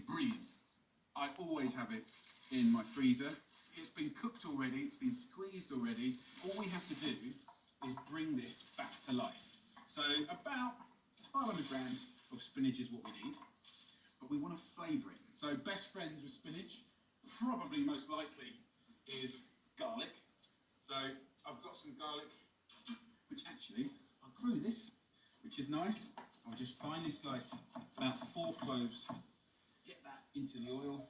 brilliant. I always have it in my freezer. It's been cooked already, it's been squeezed already. All we have to do is bring this back to life. So about 500 grams of spinach is what we need, but we want to flavour it. So best friends with spinach, probably most likely, is garlic. So I've got some garlic, which actually, I grew this, which is nice. I'll just finely slice about 4 cloves, get that into the oil,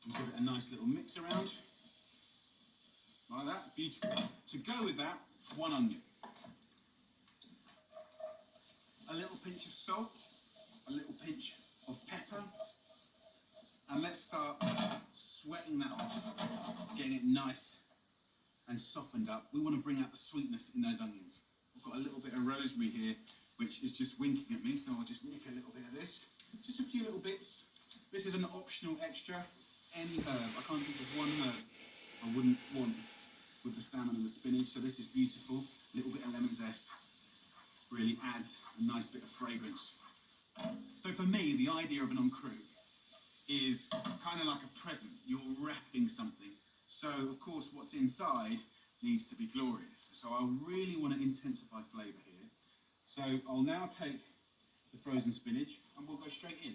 and give it a nice little mix around. Like that, beautiful. To go with that, 1 onion. A little pinch of salt, a little pinch of pepper, and let's start sweating that off, getting it nice and softened up. We want to bring out the sweetness in those onions. I've got a little bit of rosemary here, which is just winking at me, so I'll just nick a little bit of this. Just a few little bits. This is an optional extra. Any herb, I can't think of one herb I wouldn't want with the salmon and the spinach, so this is beautiful. A little bit of lemon zest really adds a nice bit of fragrance. So for me, the idea of an encroute is kind of like a present. You're wrapping something. So of course what's inside needs to be glorious. So I really want to intensify flavour here. So I'll now take the frozen spinach and we'll go straight in.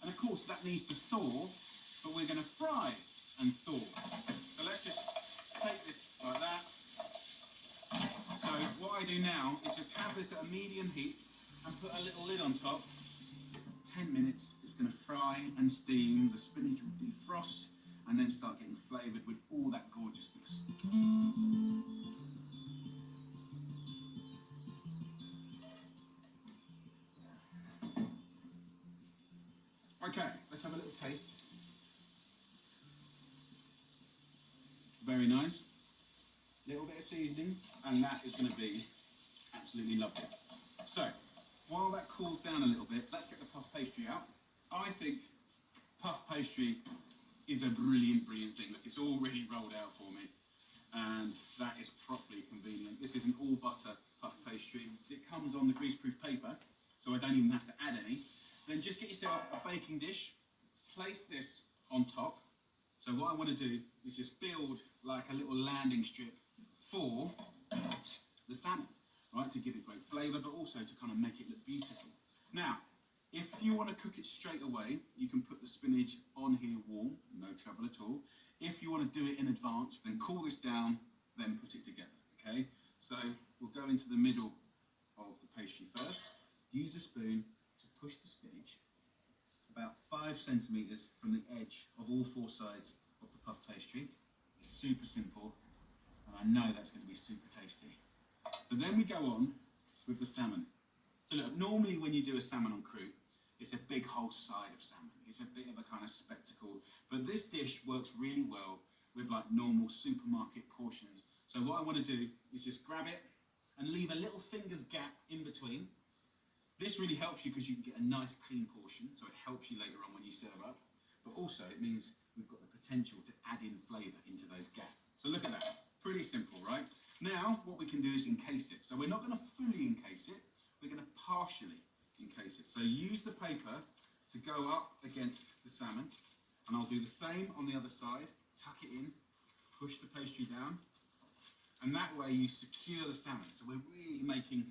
And of course that needs to thaw, but we're going to fry and thaw. So let's just take this like that. So what I do now is just have this at a medium heat and put a little lid on top. 10 minutes, it's going to fry and steam, the spinach will defrost and then start getting flavoured with all that gorgeousness. Okay, let's have a little taste. Very nice. Little bit of seasoning, and that is going to be absolutely lovely. So, while that cools down a little bit, let's get the puff pastry out. I think puff pastry is a brilliant, brilliant thing. Look, it's already rolled out for me, and that is properly convenient. This is an all butter puff pastry. It comes on the greaseproof paper, so I don't even have to add any. Then just get yourself a baking dish, place this on top. So what I want to do is just build like a little landing strip for the salmon, right, to give it great flavour, but also to kind of make it look beautiful. Now, if you want to cook it straight away, you can put the spinach on here warm, no trouble at all. If you want to do it in advance, then cool this down, then put it together, okay? So we'll go into the middle of the pastry first. Use a spoon to push the spinach about 5 centimetres from the edge of all 4 sides of the puff pastry. It's super simple, and I know that's going to be super tasty. So then we go on with the salmon. So look, normally when you do a salmon en croûte, it's a big whole side of salmon. It's a bit of a kind of spectacle. But this dish works really well with like normal supermarket portions. So what I want to do is just grab it and leave a little finger's gap in between. This really helps you because you can get a nice clean portion, so it helps you later on when you serve up. But also it means we've got the potential to add in flavour into those gaps. So look at that, pretty simple, right? Now what we can do is encase it. So we're not going to fully encase it, we're going to partially encase it. So use the paper to go up against the salmon, and I'll do the same on the other side. Tuck it in, push the pastry down, and that way you secure the salmon. So we're really making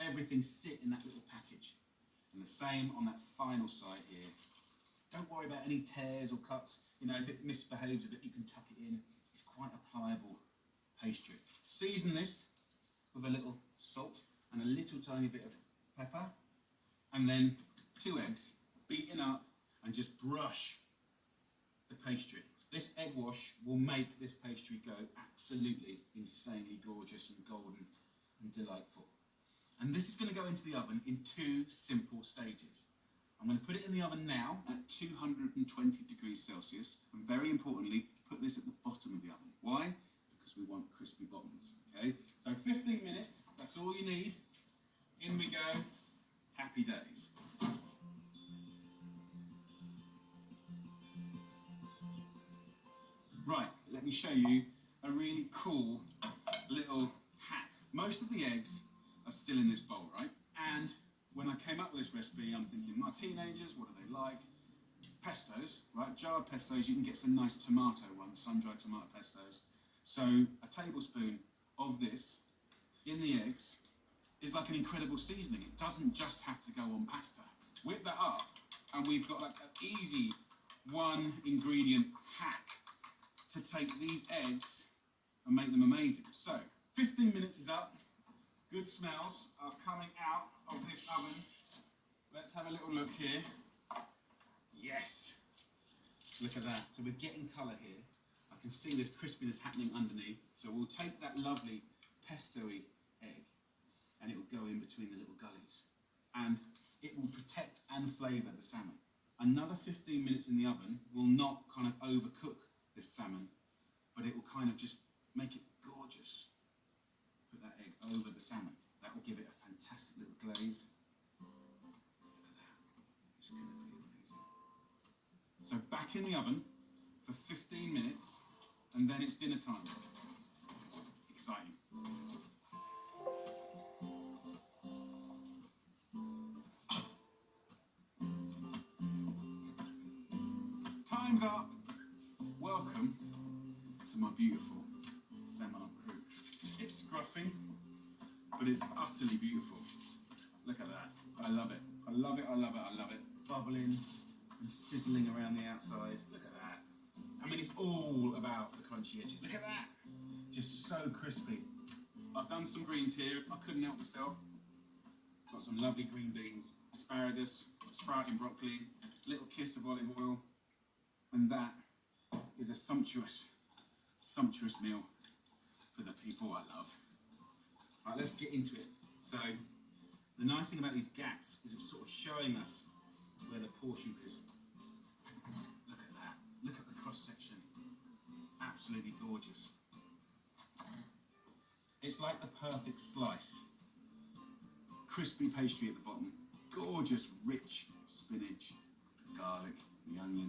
everything sit in that little package. And the same on that final side here. Don't worry about any tears or cuts. You know, if it misbehaves a bit, you can tuck it in. It's quite a pliable pastry. Season this with a little salt and a little tiny bit of pepper. And then 2 eggs, beaten up, and just brush the pastry. This egg wash will make this pastry go absolutely insanely gorgeous and golden and delightful. And this is going to go into the oven in 2 simple stages. I'm going to put it in the oven now at 220 degrees Celsius. And very importantly, put this at the bottom of the oven. Why? Because we want crispy bottoms, okay? So 15 minutes, that's all you need. In we go. Happy days. Right, let me show you a really cool little hack. Most of the eggs are still in this bowl, right? And when I came up with this recipe, I'm thinking, my teenagers, what do they like? pestos, right? Jarred pestos, you can get some nice tomato ones, sun-dried tomato pestos. So a tablespoon of this in the eggs is like an incredible seasoning. It doesn't just have to go on pasta. Whip that up, and we've got like an easy one ingredient hack to take these eggs and make them amazing. So 15 minutes is up. Good smells are coming out of this oven. Let's have a little look here. Yes, look at that. So we're getting colour here. I can see there's crispiness happening underneath. So we'll take that lovely pesto-y egg and it will go in between the little gullies. And it will protect and flavour the salmon. Another 15 minutes in the oven will not kind of overcook this salmon, but it will kind of just make it gorgeous. Put that egg over the salmon. That will give it a fantastic little glaze. Look at that. It's going to be amazing. So back in the oven for 15 minutes, and then it's dinner time. Exciting. Time's up. Welcome to my beautiful salmon en croûte. It's scruffy, but it's utterly beautiful. Look at that. I love it. I love it, I love it, I love it. Bubbling and sizzling around the outside. Look at that. I mean, it's all about the crunchy edges. Look at that. Just so crispy. I've done some greens here. I couldn't help myself. Got some lovely green beans, asparagus, sprouting broccoli, little kiss of olive oil. And that is a sumptuous meal for the people I love. Right, let's get into it. So, the nice thing about these gaps is it's sort of showing us where the portion is. Look at that. Look at the cross section. Absolutely gorgeous. It's like the perfect slice. Crispy pastry at the bottom. Gorgeous, rich spinach, garlic, the onions.